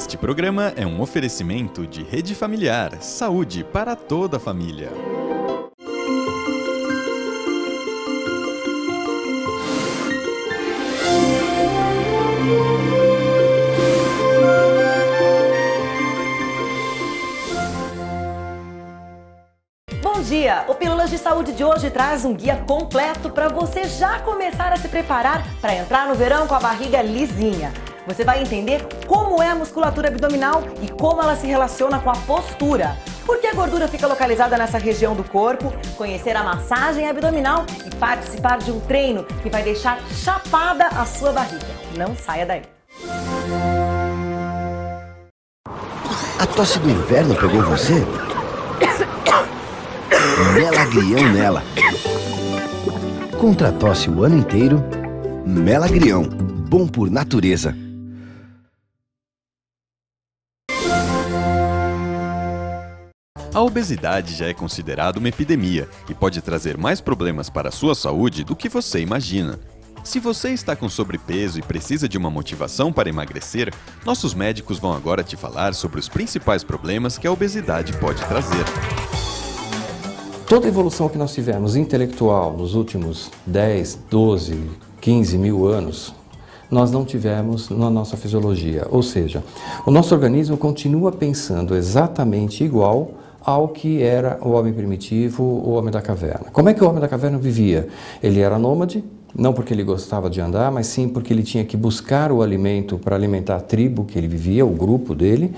Este programa é um oferecimento de Rede Familiar, saúde para toda a família. Bom dia! O Pílulas de Saúde de hoje traz um guia completo para você já começar a se preparar para entrar no verão com a barriga lisinha. Você vai entender como é a musculatura abdominal e como ela se relaciona com a postura. Por que a gordura fica localizada nessa região do corpo, conhecer a massagem abdominal e participar de um treino que vai deixar chapada a sua barriga. Não saia daí! A tosse do inverno pegou você? Melagrião nela. Contra a tosse o ano inteiro, Melagrião, bom por natureza. A obesidade já é considerada uma epidemia e pode trazer mais problemas para a sua saúde do que você imagina. Se você está com sobrepeso e precisa de uma motivação para emagrecer, nossos médicos vão agora te falar sobre os principais problemas que a obesidade pode trazer. Toda a evolução que nós tivemos intelectual nos últimos 10, 12, 15 mil anos, nós não tivemos na nossa fisiologia. Ou seja, o nosso organismo continua pensando exatamente igual ao que era o homem primitivo, o homem da caverna. Como é que o homem da caverna vivia? Ele era nômade, não porque ele gostava de andar, mas sim porque ele tinha que buscar o alimento para alimentar a tribo que ele vivia, o grupo dele,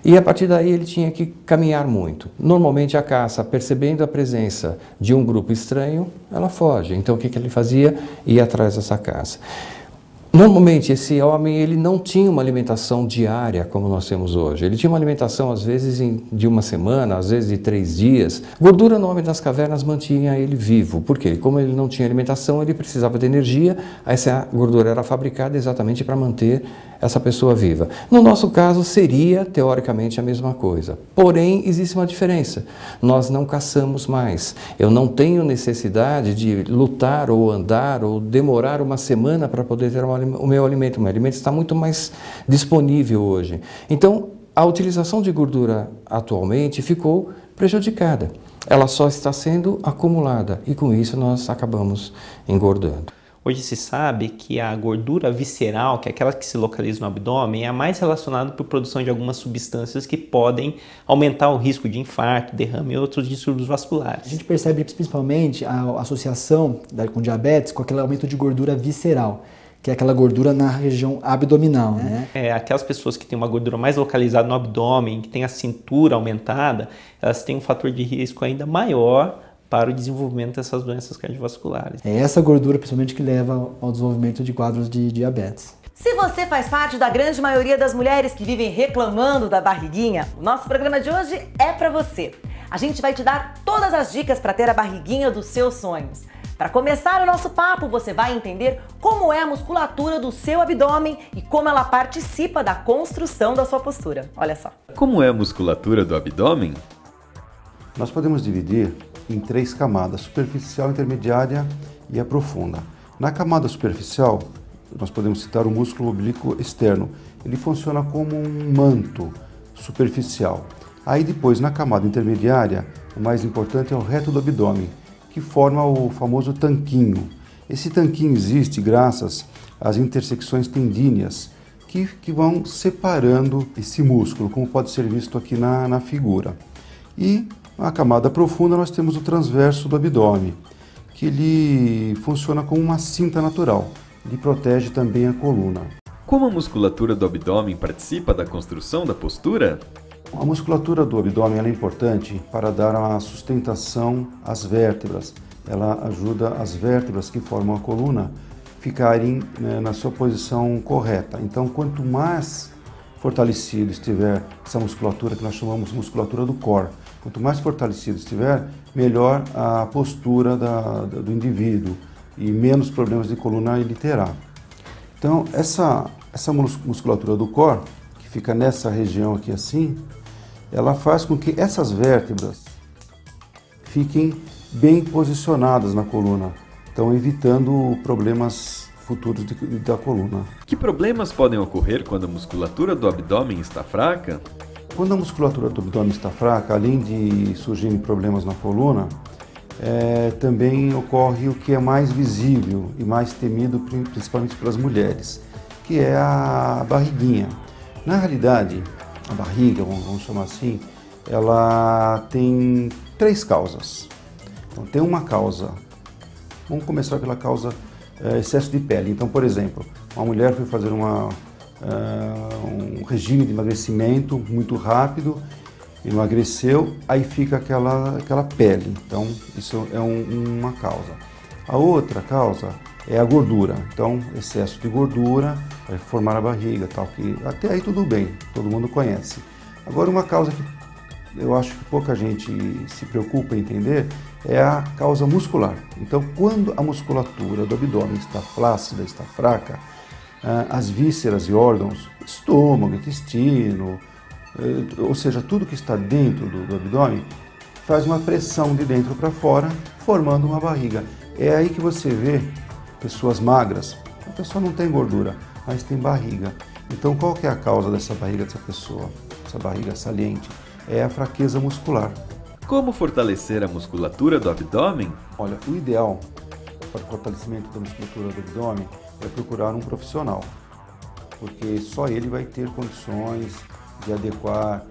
e a partir daí ele tinha que caminhar muito. Normalmente a caça, percebendo a presença de um grupo estranho, ela foge. Então o que ele fazia? Ia atrás dessa caça. Normalmente esse homem ele não tinha uma alimentação diária como nós temos hoje. Ele tinha uma alimentação às vezes de uma semana, às vezes de 3 dias. Gordura no homem das cavernas mantinha ele vivo. Por quê? Como ele não tinha alimentação, ele precisava de energia. Essa gordura era fabricada exatamente para manter essa pessoa viva. No nosso caso seria teoricamente a mesma coisa. Porém existe uma diferença. Nós não caçamos mais. Eu não tenho necessidade de lutar ou andar ou demorar uma semana para poder ter o meu alimento. O meu alimento está muito mais disponível hoje. Então, a utilização de gordura atualmente ficou prejudicada. Ela só está sendo acumulada e com isso nós acabamos engordando. Hoje se sabe que a gordura visceral, que é aquela que se localiza no abdômen, é a mais relacionada por produção de algumas substâncias que podem aumentar o risco de infarto, derrame e outros distúrbios vasculares. A gente percebe principalmente a associação com diabetes com aquele aumento de gordura visceral, que é aquela gordura na região abdominal, né? Aquelas pessoas que têm uma gordura mais localizada no abdômen, que têm a cintura aumentada, elas têm um fator de risco ainda maior para o desenvolvimento dessas doenças cardiovasculares. É essa gordura, principalmente, que leva ao desenvolvimento de quadros de diabetes. Se você faz parte da grande maioria das mulheres que vivem reclamando da barriguinha, o nosso programa de hoje é para você. A gente vai te dar todas as dicas para ter a barriguinha dos seus sonhos. Para começar o nosso papo, você vai entender como é a musculatura do seu abdômen e como ela participa da construção da sua postura. Olha só. Como é a musculatura do abdômen? Nós podemos dividir em 3 camadas, superficial, intermediária e a profunda. Na camada superficial, nós podemos citar o músculo oblíquo externo. Ele funciona como um manto superficial. Aí depois, na camada intermediária, o mais importante é o reto do abdômen, que forma o famoso tanquinho. Esse tanquinho existe graças às intersecções tendíneas que vão separando esse músculo, como pode ser visto aqui na figura. E na camada profunda nós temos o transverso do abdômen, que ele funciona como uma cinta natural. Ele protege também a coluna. Como a musculatura do abdômen participa da construção da postura? A musculatura do abdômen é importante para dar uma sustentação às vértebras. Ela ajuda as vértebras que formam a coluna ficarem na sua posição correta. Então, quanto mais fortalecido estiver essa musculatura, que nós chamamos de musculatura do core, quanto mais fortalecido estiver, melhor a postura do indivíduo e menos problemas de coluna ele terá. Então, essa musculatura do core, que fica nessa região aqui assim, ela faz com que essas vértebras fiquem bem posicionadas na coluna, então evitando problemas futuros da coluna. Que problemas podem ocorrer quando a musculatura do abdômen está fraca? Quando a musculatura do abdômen está fraca, além de surgirem problemas na coluna, também ocorre o que é mais visível e mais temido, principalmente pelas mulheres, que é a barriguinha. Na realidade, a barriga, vamos chamar assim, ela tem 3 causas. Então, tem uma causa, vamos começar pela causa excesso de pele. Então, por exemplo, uma mulher foi fazer um regime de emagrecimento muito rápido, emagreceu, aí fica aquela pele. Então, isso é uma causa. A outra causa é a gordura. Então, excesso de gordura vai formar a barriga, tal, que até aí tudo bem, todo mundo conhece. Agora, uma causa que eu acho que pouca gente se preocupa em entender é a causa muscular. Então, quando a musculatura do abdômen está flácida, está fraca, as vísceras e órgãos, estômago, intestino, ou seja, tudo que está dentro do abdômen, faz uma pressão de dentro para fora, formando uma barriga. É aí que você vê pessoas magras, a pessoa não tem gordura, mas tem barriga. Então, qual que é a causa dessa barriga dessa pessoa, essa barriga saliente? É a fraqueza muscular. Como fortalecer a musculatura do abdômen? Olha, o ideal para o fortalecimento da musculatura do abdômen é procurar um profissional, porque só ele vai ter condições de adequar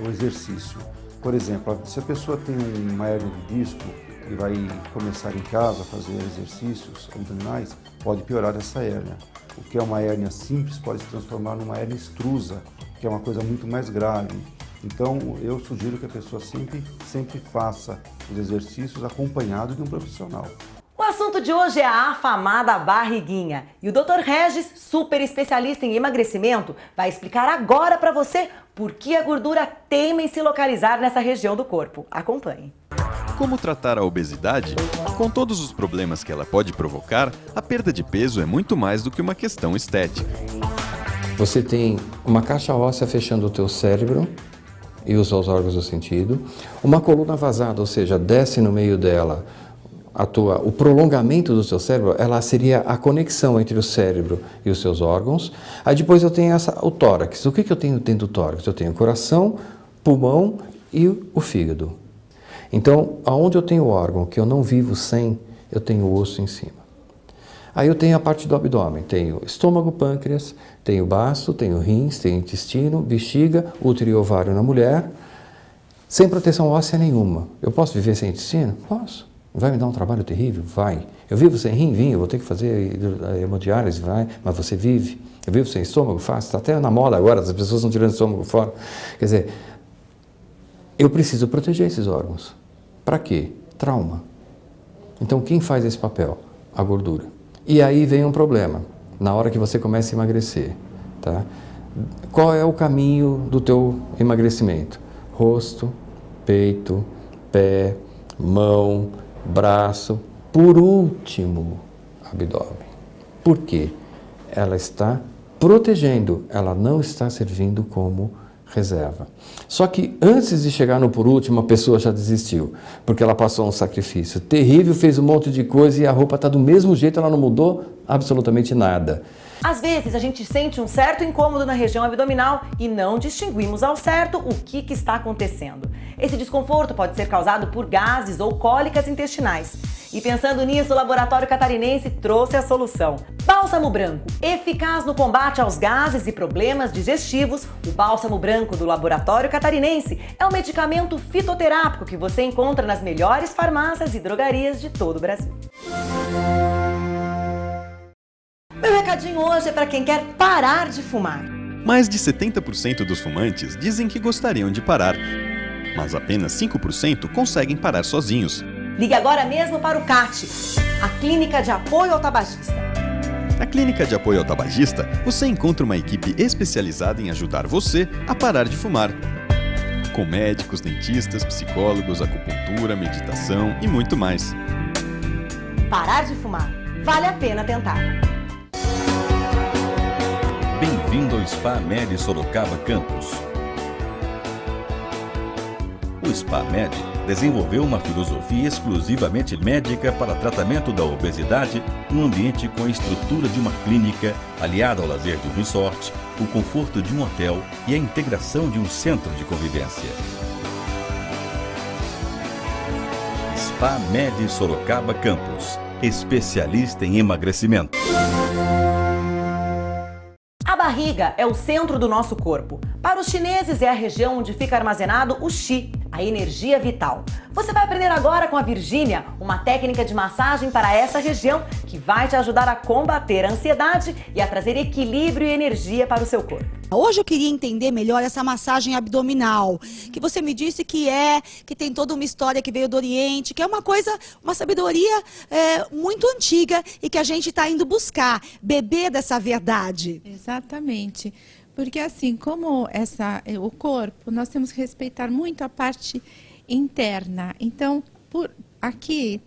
o exercício. Por exemplo, se a pessoa tem uma hérnia de disco e vai começar em casa a fazer exercícios abdominais, pode piorar essa hérnia. O que é uma hérnia simples pode se transformar numa hérnia extrusa, que é uma coisa muito mais grave. Então, eu sugiro que a pessoa sempre faça os exercícios acompanhado de um profissional. O assunto de hoje é a afamada barriguinha. E o Dr. Regis, super especialista em emagrecimento, vai explicar agora para você por que a gordura teima em se localizar nessa região do corpo. Acompanhe. Como tratar a obesidade? Com todos os problemas que ela pode provocar, a perda de peso é muito mais do que uma questão estética. Você tem uma caixa óssea fechando o teu cérebro e os órgãos do sentido, uma coluna vazada, ou seja, desce no meio dela o prolongamento do seu cérebro, ela seria a conexão entre o cérebro e os seus órgãos. Aí depois eu tenho o tórax. O que eu tenho dentro do tórax? Eu tenho o coração, pulmão e o fígado. Então, aonde eu tenho o órgão que eu não vivo sem, eu tenho o osso em cima. Aí eu tenho a parte do abdômen, tenho estômago, pâncreas, tenho baço, tenho rins, tenho intestino, bexiga, útero e ovário na mulher, sem proteção óssea nenhuma. Eu posso viver sem intestino? Posso. Vai me dar um trabalho terrível? Vai. Eu vivo sem rim? Vim, eu vou ter que fazer hemodiálise? Vai. Mas você vive. Eu vivo sem estômago? Faço. Está até na moda agora, as pessoas estão tirando o estômago fora. Quer dizer, eu preciso proteger esses órgãos. Para quê? Trauma. Então, quem faz esse papel? A gordura. E aí vem um problema, na hora que você começa a emagrecer, tá? Qual é o caminho do teu emagrecimento? Rosto, peito, pé, mão, braço, por último, abdômen. Por quê? Ela está protegendo, ela não está servindo como reserva. Só que antes de chegar no por último, a pessoa já desistiu, porque ela passou um sacrifício terrível, fez um monte de coisa e a roupa está do mesmo jeito, ela não mudou absolutamente nada. Às vezes a gente sente um certo incômodo na região abdominal e não distinguimos ao certo o que está acontecendo. Esse desconforto pode ser causado por gases ou cólicas intestinais. E pensando nisso, o Laboratório Catarinense trouxe a solução. Bálsamo Branco. Eficaz no combate aos gases e problemas digestivos, o Bálsamo Branco do Laboratório Catarinense é um medicamento fitoterápico que você encontra nas melhores farmácias e drogarias de todo o Brasil. Meu recadinho hoje é para quem quer parar de fumar. Mais de 70% dos fumantes dizem que gostariam de parar, mas apenas 5% conseguem parar sozinhos. Ligue agora mesmo para o CAT, a Clínica de Apoio ao Tabagista. Na Clínica de Apoio ao Tabagista, você encontra uma equipe especializada em ajudar você a parar de fumar. Com médicos, dentistas, psicólogos, acupuntura, meditação e muito mais. Parar de fumar. Vale a pena tentar. Bem-vindo ao Spa Med Sorocaba Campus. O Spa Med desenvolveu uma filosofia exclusivamente médica para tratamento da obesidade num ambiente com a estrutura de uma clínica, aliada ao lazer de um resort, o conforto de um hotel e a integração de um centro de convivência. Spa Med Sorocaba Campus, especialista em emagrecimento. A barriga é o centro do nosso corpo. Para os chineses é a região onde fica armazenado o Qi, a energia vital. Você vai aprender agora com a Virgínia uma técnica de massagem para essa região que vai te ajudar a combater a ansiedade e a trazer equilíbrio e energia para o seu corpo. Hoje eu queria entender melhor essa massagem abdominal, que você me disse que tem toda uma história que veio do Oriente, que é uma sabedoria muito antiga e que a gente está indo buscar, beber dessa verdade. Exatamente, porque assim, como o corpo, nós temos que respeitar muito a parte interna. Então, aqui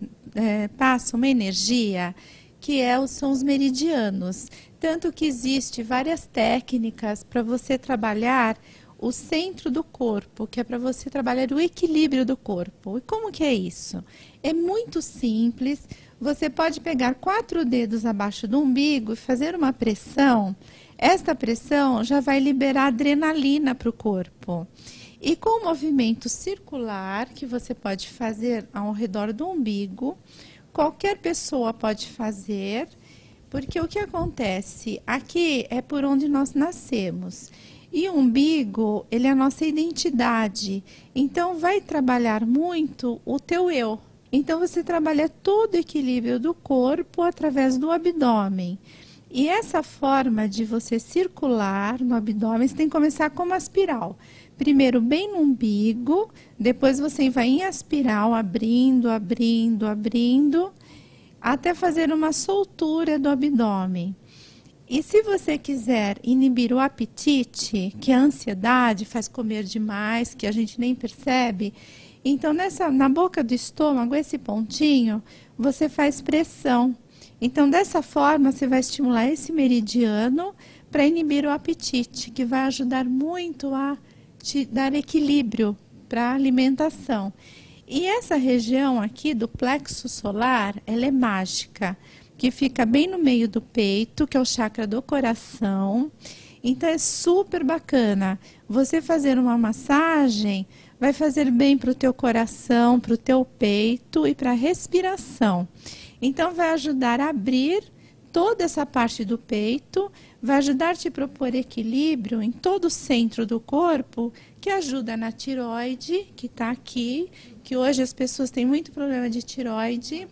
passa uma energia que são os meridianos. Tanto que existe várias técnicas para você trabalhar o centro do corpo, que é para você trabalhar o equilíbrio do corpo. E como que é isso? É muito simples. Você pode pegar 4 dedos abaixo do umbigo e fazer uma pressão. Esta pressão já vai liberar adrenalina para o corpo. E com um movimento circular que você pode fazer ao redor do umbigo, qualquer pessoa pode fazer. Porque o que acontece? Aqui é por onde nós nascemos. E o umbigo, ele é a nossa identidade. Então, vai trabalhar muito o teu eu. Então, você trabalha todo o equilíbrio do corpo através do abdômen. E essa forma de você circular no abdômen, você tem que começar com uma espiral. Primeiro, bem no umbigo. Depois, você vai em espiral, abrindo, abrindo, abrindo, até fazer uma soltura do abdômen. E se você quiser inibir o apetite, que é a ansiedade faz comer demais, que a gente nem percebe, então na boca do estômago, esse pontinho, você faz pressão. Então dessa forma você vai estimular esse meridiano para inibir o apetite, que vai ajudar muito a te dar equilíbrio para a alimentação. E essa região aqui do plexo solar, ela é mágica, que fica bem no meio do peito, que é o chakra do coração. Então é super bacana. Você fazer uma massagem vai fazer bem para o teu coração, para o teu peito e para a respiração. Então vai ajudar a abrir toda essa parte do peito, vai ajudar a te propor equilíbrio em todo o centro do corpo, que ajuda na tireoide, que está aqui, que hoje as pessoas têm muito problema de tireoide,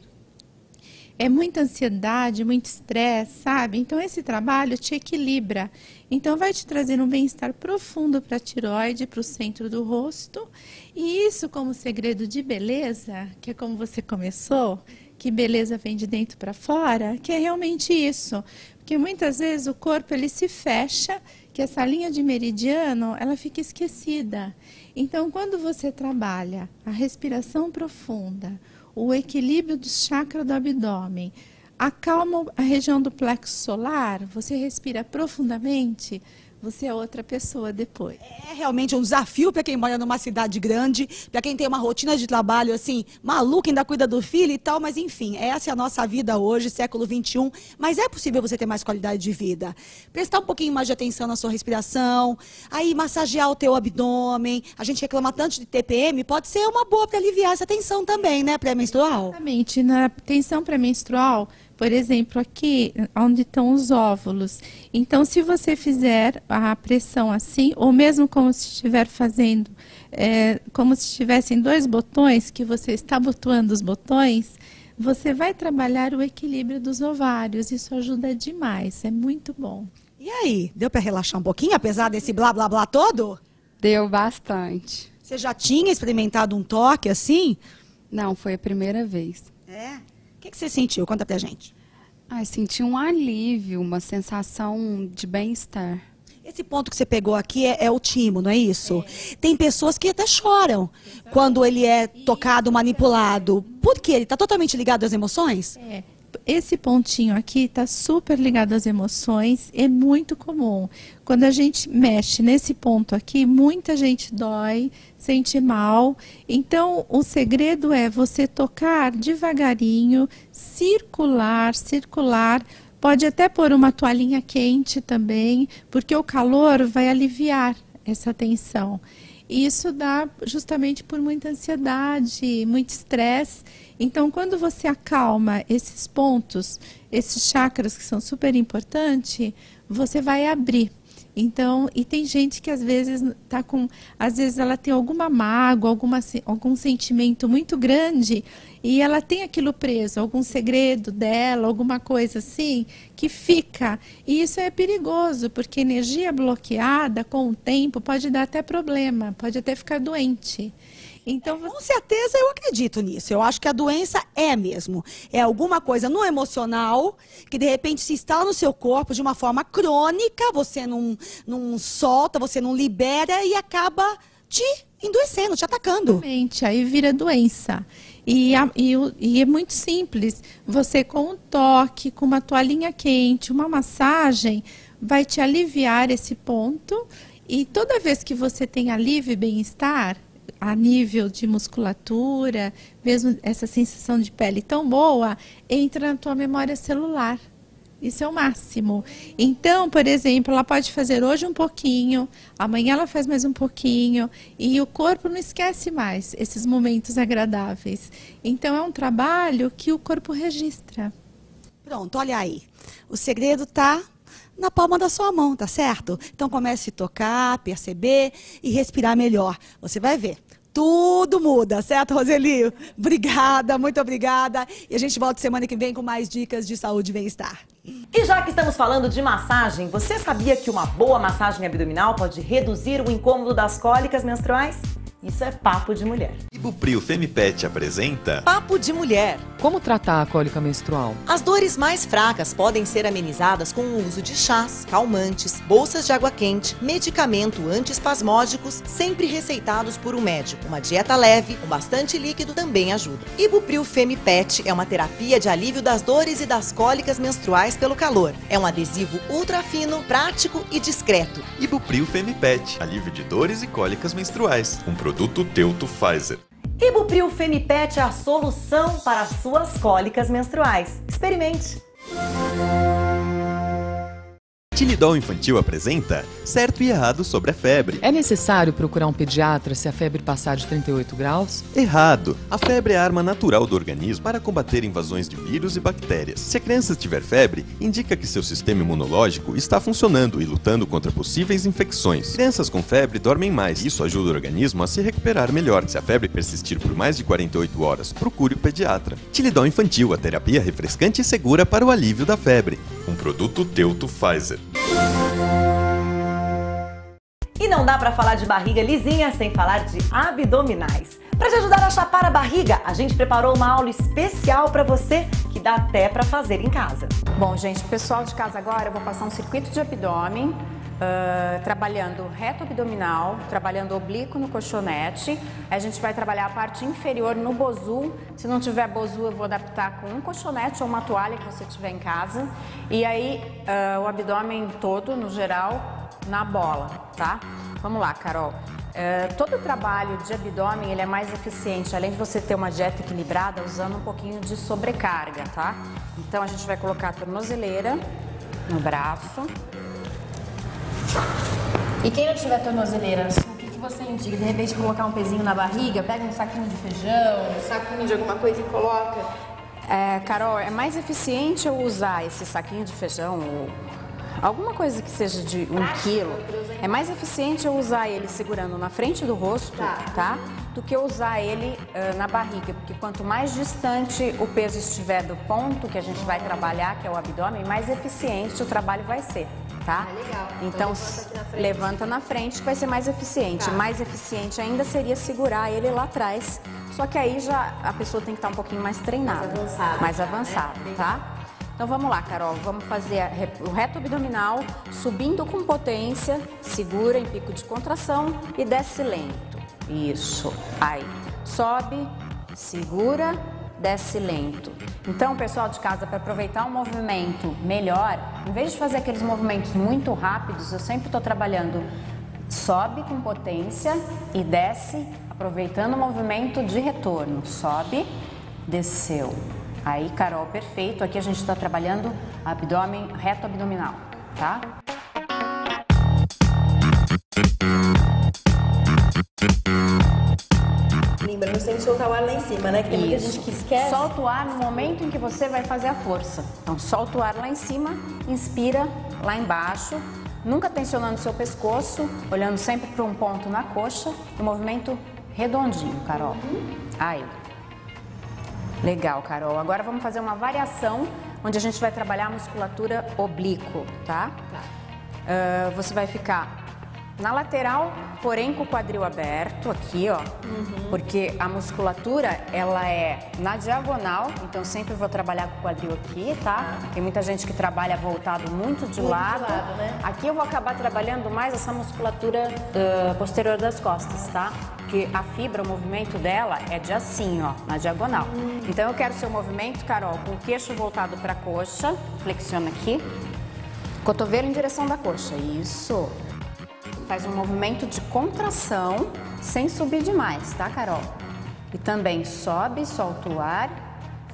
é muita ansiedade, muito estresse, sabe? Então esse trabalho te equilibra, então vai te trazer um bem-estar profundo para a tireoide, para o centro do rosto, e isso como segredo de beleza, que é como você começou, que beleza vem de dentro para fora, que é realmente isso, porque muitas vezes o corpo ele se fecha, que essa linha de meridiano, ela fica esquecida. Então, quando você trabalha a respiração profunda, o equilíbrio do chakra do abdômen, acalma a região do plexo solar, você respira profundamente, você é outra pessoa depois. É realmente um desafio para quem mora numa cidade grande, para quem tem uma rotina de trabalho assim, maluca, ainda cuida do filho e tal, mas enfim, essa é a nossa vida hoje, século XXI, mas é possível você ter mais qualidade de vida. Prestar um pouquinho mais de atenção na sua respiração, aí massagear o teu abdômen, a gente reclama tanto de TPM, pode ser uma boa para aliviar essa tensão também, né, pré-menstrual? Exatamente, na tensão pré-menstrual, por exemplo, aqui onde estão os óvulos. Então, se você fizer a pressão assim, ou mesmo como se estiver fazendo, como se estivessem 2 botões, que você está abotoando os botões, você vai trabalhar o equilíbrio dos ovários. Isso ajuda demais, é muito bom. E aí, deu para relaxar um pouquinho, apesar desse blá blá blá todo? Deu bastante. Você já tinha experimentado um toque assim? Não, foi a primeira vez. É? O que você sentiu? Conta pra gente. Senti um alívio, uma sensação de bem-estar. Esse ponto que você pegou aqui é o timo, não é isso? Tem pessoas que até choram quando ele é tocado, manipulado. Por quê? Ele está totalmente ligado às emoções? esse pontinho aqui está super ligado às emoções, é muito comum. Quando a gente mexe nesse ponto aqui, muita gente dói, sente mal. Então, o segredo é você tocar devagarinho, circular. Pode até pôr uma toalhinha quente também, porque o calor vai aliviar essa tensão. E isso dá justamente por muita ansiedade, muito estresse. Então, quando você acalma esses pontos, esses chakras que são super importantes, você vai abrir. Então, e tem gente que às vezes às vezes ela tem alguma mágoa, algum sentimento muito grande e ela tem aquilo preso, algum segredo dela, alguma coisa assim, que fica. E isso é perigoso, porque energia bloqueada com o tempo pode dar até problema, pode até ficar doente. Então, com certeza eu acredito nisso. Eu acho que a doença é mesmo. É alguma coisa no emocional que de repente se instala no seu corpo de uma forma crônica, você não solta, você não libera e acaba te endoecendo, te atacando. Exatamente, aí vira doença. E é muito simples. Você com um toque, com uma toalhinha quente, uma massagem, vai te aliviar esse ponto. E toda vez que você tem alívio e bem-estar, a nível de musculatura, mesmo essa sensação de pele tão boa, entra na tua memória celular. Isso é o máximo. Então, por exemplo, ela pode fazer hoje um pouquinho, amanhã ela faz mais um pouquinho, e o corpo não esquece mais esses momentos agradáveis. Então, é um trabalho que o corpo registra. Pronto, olha aí. O segredo está na palma da sua mão, tá certo? Então comece a tocar, perceber e respirar melhor. Você vai ver. Tudo muda, certo, Roseli? Obrigada, muito obrigada. E a gente volta semana que vem com mais dicas de saúde e bem-estar. E já que estamos falando de massagem, você sabia que uma boa massagem abdominal pode reduzir o incômodo das cólicas menstruais? Isso é Papo de Mulher. Ibupril Femipet apresenta Papo de Mulher. Como tratar a cólica menstrual? As dores mais fracas podem ser amenizadas com o uso de chás, calmantes, bolsas de água quente, medicamento antiespasmódicos, sempre receitados por um médico. Uma dieta leve, com bastante líquido, também ajuda. Ibupril Femipet é uma terapia de alívio das dores e das cólicas menstruais pelo calor. É um adesivo ultra fino, prático e discreto. Ibupril Femipet, alívio de dores e cólicas menstruais. Um produto Teuto Pfizer. Ibupril Femipet é a solução para as suas cólicas menstruais. Experimente! Tilidol Infantil apresenta Certo e Errado sobre a febre. É necessário procurar um pediatra se a febre passar de 38 graus? Errado! A febre é a arma natural do organismo para combater invasões de vírus e bactérias. Se a criança tiver febre, indica que seu sistema imunológico está funcionando e lutando contra possíveis infecções. Crianças com febre dormem mais, e isso ajuda o organismo a se recuperar melhor. Se a febre persistir por mais de 48 horas, procure o pediatra. Tilidol Infantil, a terapia refrescante e segura para o alívio da febre. Um produto Teuto Pfizer. E não dá pra falar de barriga lisinha sem falar de abdominais. Para te ajudar a chapar a barriga, a gente preparou uma aula especial para você que dá até para fazer em casa. Bom, gente, pessoal de casa agora, eu vou passar um circuito de abdômen, trabalhando reto abdominal, trabalhando oblíquo no colchonete. A gente vai trabalhar a parte inferior no bozu. Se não tiver bozu, eu vou adaptar com um colchonete ou uma toalha que você tiver em casa. E aí, o abdômen todo, no geral, na bola, tá? Vamos lá, Carol. Todo o trabalho de abdômen, ele é mais eficiente, além de você ter uma dieta equilibrada, usando um pouquinho de sobrecarga, tá? Então, a gente vai colocar a tornozeleira no braço. E quem não tiver tornozeleira, o que você indica? De repente colocar um pezinho na barriga, pega um saquinho de feijão, um saquinho de alguma coisa e coloca. Carol, é mais eficiente eu usar esse saquinho de feijão ou alguma coisa que seja de 1 quilo. É mais eficiente eu usar ele segurando na frente do rosto, tá? Do que eu usar ele na barriga, porque quanto mais distante o peso estiver do ponto que a gente vai trabalhar, que é o abdômen, mais eficiente o trabalho vai ser. Tá? Legal. Então, levanta na frente que vai ser mais eficiente. Mais eficiente ainda seria segurar ele lá atrás. Só que aí já a pessoa tem que estar um pouquinho mais treinada. Mais avançada, tá? Então vamos lá, Carol. Vamos fazer o reto abdominal, subindo com potência, segura em pico de contração e desce lento. Isso. Aí. Sobe, segura, desce lento. Então, pessoal de casa, para aproveitar um movimento melhor, em vez de fazer aqueles movimentos muito rápidos, eu sempre estou trabalhando sobe com potência e desce, aproveitando o movimento de retorno. Sobe, desceu. Aí, Carol, perfeito. Aqui a gente está trabalhando abdômen, reto abdominal, tá? Lembrando sempre de soltar o ar lá em cima, né? Que tem muita gente que esquece. Solta o ar no momento em que você vai fazer a força. Então, solta o ar lá em cima, inspira lá embaixo, nunca tensionando seu pescoço, olhando sempre para um ponto na coxa, um movimento redondinho, Carol. Aí. Legal, Carol. Agora vamos fazer uma variação onde a gente vai trabalhar a musculatura oblíquo, tá? Você vai ficar na lateral, porém com o quadril aberto aqui, ó. Porque a musculatura, ela é na diagonal, então sempre vou trabalhar com o quadril aqui, tá? Tem muita gente que trabalha voltado muito de lado. Né? Aqui eu vou acabar trabalhando mais essa musculatura posterior das costas, tá? Porque a fibra, o movimento dela é de assim, ó, na diagonal. Então eu quero seu movimento, Carol, com o queixo voltado para a coxa, flexiona aqui, cotovelo em direção da coxa, isso. Faz um movimento de contração, sem subir demais, tá, Carol? E também sobe, solta o ar,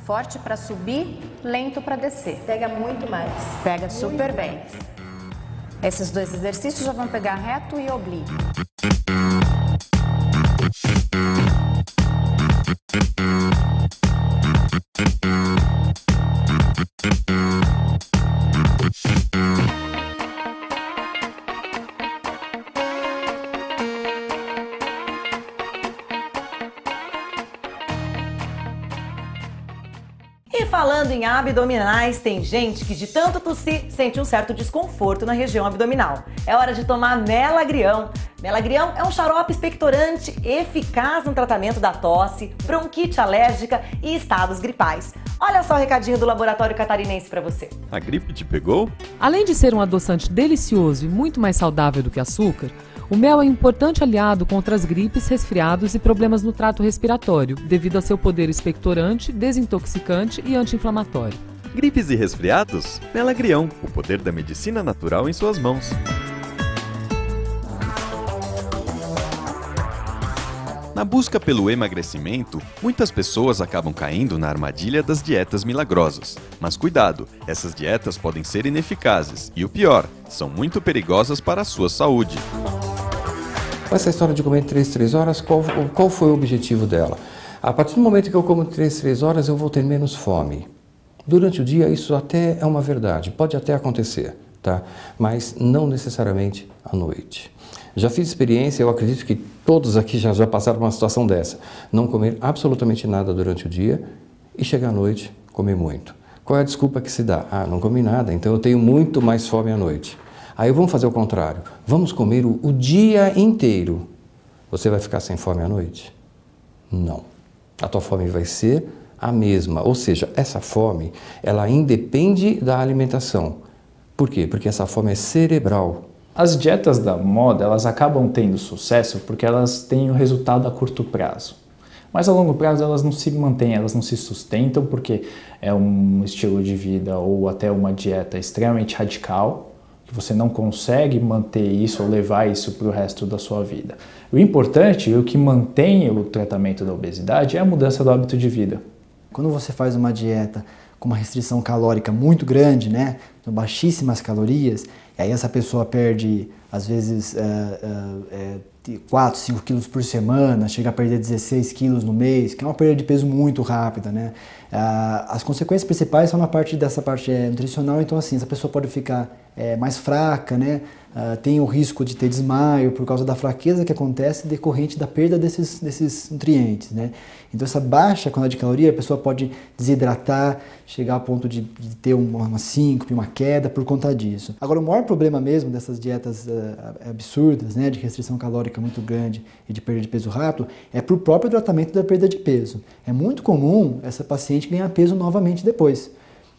forte para subir, lento para descer. Pega muito mais. Pega super bem. Esses dois exercícios já vão pegar reto e oblíquo. E falando em abdominais, tem gente que de tanto tossir sente um certo desconforto na região abdominal. É hora de tomar Melagrião. Melagrião é um xarope expectorante eficaz no tratamento da tosse, bronquite alérgica e estados gripais. Olha só o recadinho do Laboratório Catarinense para você. A gripe te pegou? Além de ser um adoçante delicioso e muito mais saudável do que açúcar, o mel é um importante aliado contra as gripes, resfriados e problemas no trato respiratório, devido a seu poder expectorante, desintoxicante e anti-inflamatório. Gripes e resfriados? Melagrião, o poder da medicina natural em suas mãos. Na busca pelo emagrecimento, muitas pessoas acabam caindo na armadilha das dietas milagrosas. Mas cuidado, essas dietas podem ser ineficazes e o pior, são muito perigosas para a sua saúde. Essa história de comer 3 horas, qual foi o objetivo dela? A partir do momento que eu como 3 horas, eu vou ter menos fome. Durante o dia, isso até é uma verdade, pode até acontecer, tá? Mas não necessariamente à noite. Já fiz experiência, eu acredito que todos aqui já passaram por uma situação dessa. Não comer absolutamente nada durante o dia e chegar à noite, comer muito. Qual é a desculpa que se dá? Ah, não comi nada, então eu tenho muito mais fome à noite. Aí vamos fazer o contrário. Vamos comer o dia inteiro. Você vai ficar sem fome à noite? Não. A tua fome vai ser a mesma. Ou seja, essa fome, ela independe da alimentação. Por quê? Porque essa fome é cerebral. As dietas da moda, elas acabam tendo sucesso porque elas têm o resultado a curto prazo. Mas a longo prazo elas não se mantêm, elas não se sustentam porque é um estilo de vida ou até uma dieta extremamente radical, que você não consegue manter isso ou levar isso para o resto da sua vida. O importante e o que mantém o tratamento da obesidade é a mudança do hábito de vida. Quando você faz uma dieta com uma restrição calórica muito grande, né, com baixíssimas calorias, e aí essa pessoa perde, às vezes, 4, 5 quilos por semana, chega a perder 16 quilos no mês, que é uma perda de peso muito rápida, né? As consequências principais são dessa parte nutricional, então assim, essa pessoa pode ficar mais fraca, né? Tem o risco de ter desmaio por causa da fraqueza que acontece decorrente da perda desses nutrientes, né? Então essa baixa quantidade de caloria, a pessoa pode desidratar, chegar ao ponto de ter uma síncope, uma queda por conta disso. Agora o maior problema mesmo dessas dietas absurdas, né, de restrição calórica muito grande e de perda de peso rápido, é para o próprio tratamento da perda de peso. É muito comum essa paciente ganhar peso novamente depois.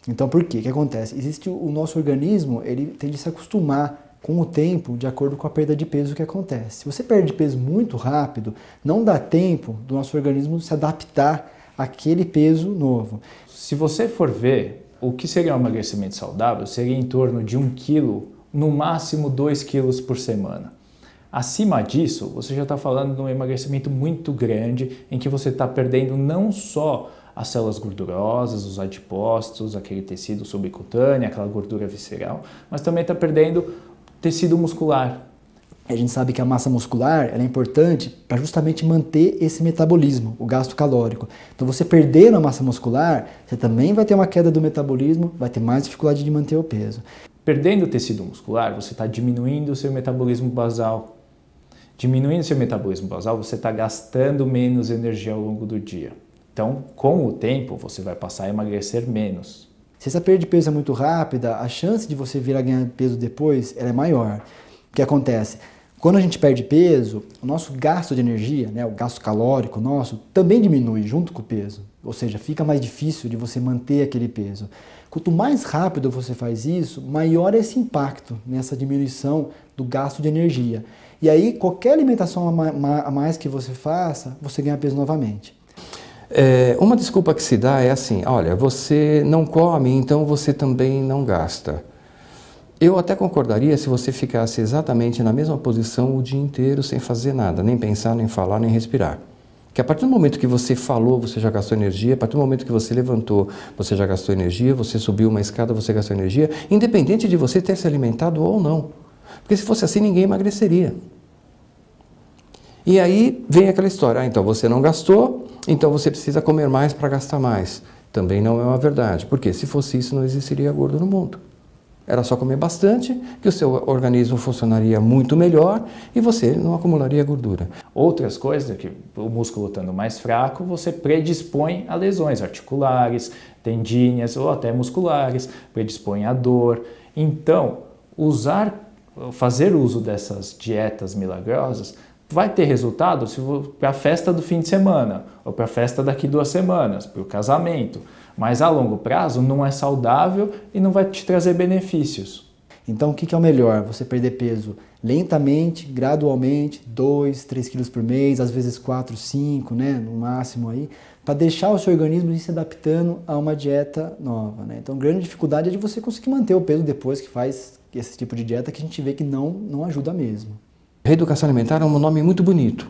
Então por quê? O que acontece? Existe o nosso organismo, ele tende a se acostumar com o tempo, de acordo com a perda de peso que acontece. Se você perde peso muito rápido, não dá tempo do nosso organismo se adaptar aquele peso novo. Se você for ver, o que seria um emagrecimento saudável seria em torno de 1 quilo, no máximo 2 quilos por semana. Acima disso, você já está falando de um emagrecimento muito grande, em que você está perdendo não só as células gordurosas, os adipócitos, aquele tecido subcutâneo, aquela gordura visceral, mas também está perdendo tecido muscular. A gente sabe que a massa muscular ela é importante para justamente manter esse metabolismo, o gasto calórico. Então você perdendo a massa muscular, você também vai ter uma queda do metabolismo, vai ter mais dificuldade de manter o peso. Perdendo o tecido muscular, você está diminuindo o seu metabolismo basal. Diminuindo o seu metabolismo basal, você está gastando menos energia ao longo do dia. Então, com o tempo, você vai passar a emagrecer menos. Se essa perda de peso é muito rápida, a chance de você vir a ganhar peso depois ela é maior. O que acontece? Quando a gente perde peso, o nosso gasto de energia, né, o gasto calórico nosso, também diminui junto com o peso. Ou seja, fica mais difícil de você manter aquele peso. Quanto mais rápido você faz isso, maior é esse impacto nessa diminuição do gasto de energia. E aí, qualquer alimentação a mais que você faça, você ganha peso novamente. Uma desculpa que se dá é assim, olha, você não come, então você também não gasta. Eu até concordaria se você ficasse exatamente na mesma posição o dia inteiro sem fazer nada, nem pensar, nem falar, nem respirar. Que a partir do momento que você falou, você já gastou energia, a partir do momento que você levantou, você já gastou energia, você subiu uma escada, você gastou energia, independente de você ter se alimentado ou não. Porque se fosse assim, ninguém emagreceria. E aí vem aquela história, então você não gastou, então você precisa comer mais para gastar mais. Também não é uma verdade, porque se fosse isso não existiria gordo no mundo. Era só comer bastante, que o seu organismo funcionaria muito melhor e você não acumularia gordura. Outras coisas, que o músculo estando mais fraco, você predispõe a lesões articulares, tendíneas ou até musculares, predispõe a dor. Então, fazer uso dessas dietas milagrosas vai ter resultado para a festa do fim de semana, ou para a festa daqui 2 semanas, para o casamento. Mas a longo prazo não é saudável e não vai te trazer benefícios. Então o que é o melhor? Você perder peso lentamente, gradualmente, 2, 3 quilos por mês, às vezes 4, 5, né, no máximo aí, para deixar o seu organismo ir se adaptando a uma dieta nova, né? Então a grande dificuldade é de você conseguir manter o peso depois que faz esse tipo de dieta, que a gente vê que não ajuda mesmo. Reeducação alimentar é um nome muito bonito,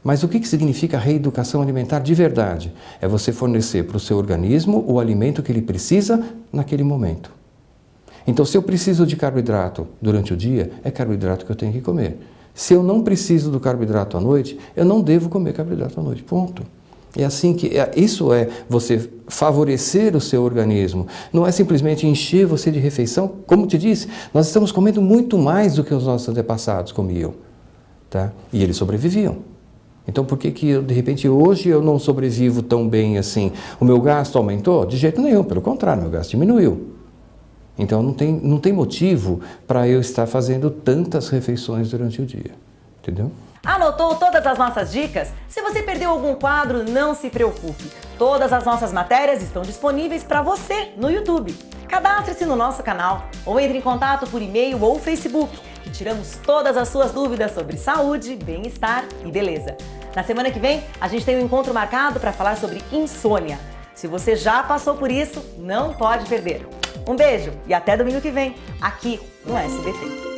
mas o que significa reeducação alimentar de verdade? É você fornecer para o seu organismo o alimento que ele precisa naquele momento. Então, se eu preciso de carboidrato durante o dia, é carboidrato que eu tenho que comer. Se eu não preciso do carboidrato à noite, eu não devo comer carboidrato à noite, ponto. É assim que isso é você favorecer o seu organismo. Não é simplesmente encher você de refeição. Como te disse, nós estamos comendo muito mais do que os nossos antepassados comiam, tá? E eles sobreviviam. Então por que de repente hoje eu não sobrevivo tão bem assim? O meu gasto aumentou? De jeito nenhum, pelo contrário, meu gasto diminuiu. Então não tem motivo para eu estar fazendo tantas refeições durante o dia, entendeu? Anotou todas as nossas dicas? Se você perdeu algum quadro, não se preocupe. Todas as nossas matérias estão disponíveis para você no YouTube. Cadastre-se no nosso canal ou entre em contato por e-mail ou Facebook, que tiramos todas as suas dúvidas sobre saúde, bem-estar e beleza. Na semana que vem, a gente tem um encontro marcado para falar sobre insônia. Se você já passou por isso, não pode perder. Um beijo e até domingo que vem, aqui no SBT.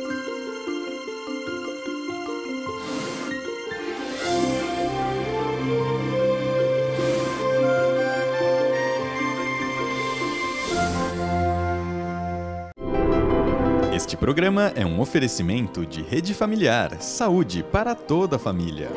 Este programa é um oferecimento de Rede Familiar, saúde para toda a família.